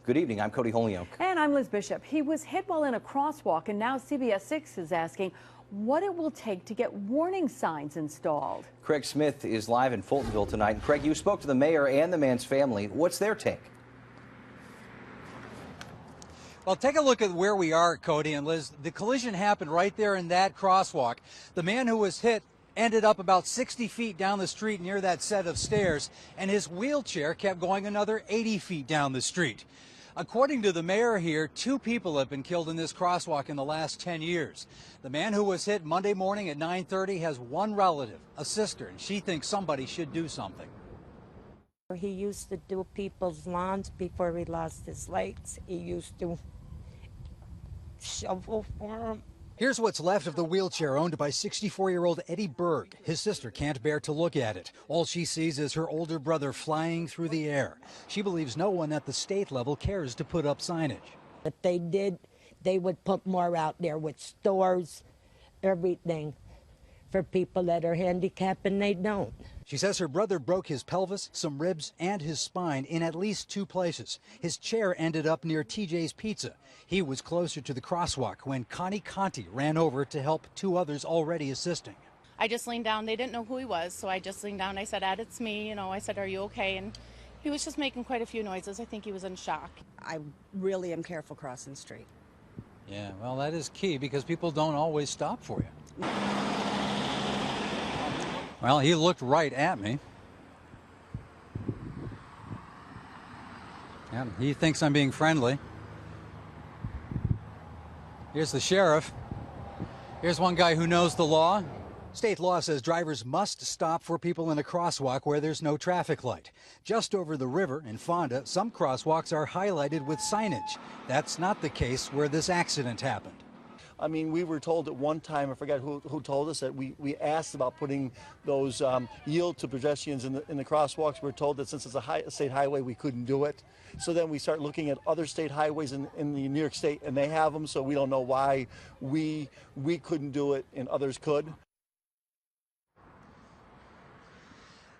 Good evening, I'm Cody Holyoke. And I'm Liz Bishop. He was hit while in a crosswalk, and now CBS 6 is asking what it will take to get warning signs installed. Craig Smith is live in Fultonville tonight. And Craig, you spoke to the mayor and the man's family. What's their take? Well, take a look at where we are, Cody and Liz. The collision happened right there in that crosswalk. The man who was hit ended up about 60 feet down the street near that set of stairs, and his wheelchair kept going another 80 feet down the street. According to the mayor here, 2 people have been killed in this crosswalk in the last 10 years. The man who was hit Monday morning at 9:30 has one relative, a sister, and she thinks somebody should do something. He used to do people's lawns before he lost his legs. He used to shovel for them. Here's what's left of the wheelchair owned by 64-year-old Eddie Bergh. His sister can't bear to look at it. All she sees is her older brother flying through the air. She believes no one at the state level cares to put up signage. If they did, they would put more out there with stores, everything for people that are handicapped, and they don't. She says her brother broke his pelvis, some ribs, and his spine in at least 2 places. His chair ended up near TJ's Pizza. He was closer to the crosswalk when Connie Conti ran over to help 2 others already assisting. I just leaned down. They didn't know who he was, so I just leaned down. I said, "Ed, it's me." I said, "Are you okay?" And he was just making quite a few noises. I think he was in shock. I really am careful crossing the street. Yeah, well, that is key because people don't always stop for you. Well, he looked right at me. Yeah, he thinks I'm being friendly. Here's the sheriff. Here's one guy who knows the law. State law says drivers must stop for people in a crosswalk where there's no traffic light. Just over the river in Fonda, some crosswalks are highlighted with signage. That's not the case where this accident happened. I mean, we were told at one time, I forget who told us, that we asked about putting those yield to pedestrians in the crosswalks. We were told that since it's a state highway, we couldn't do it. So then we start looking at other state highways in the New York State, and they have them, so we don't know why we couldn't do it and others could.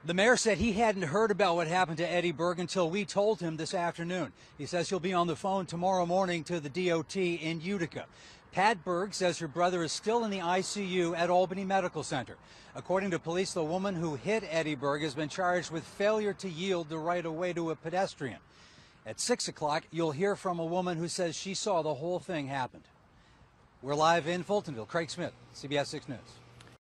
The mayor said he hadn't heard about what happened to Eddie Bergh until we told him this afternoon. He says he'll be on the phone tomorrow morning to the DOT in Utica. Pat Bergh says her brother is still in the ICU at Albany Medical Center. According to police, the woman who hit Eddie Bergh has been charged with failure to yield the right of way to a pedestrian. At 6 o'clock, you'll hear from a woman who says she saw the whole thing happen. We're live in Fultonville. Craig Smith, CBS 6 News.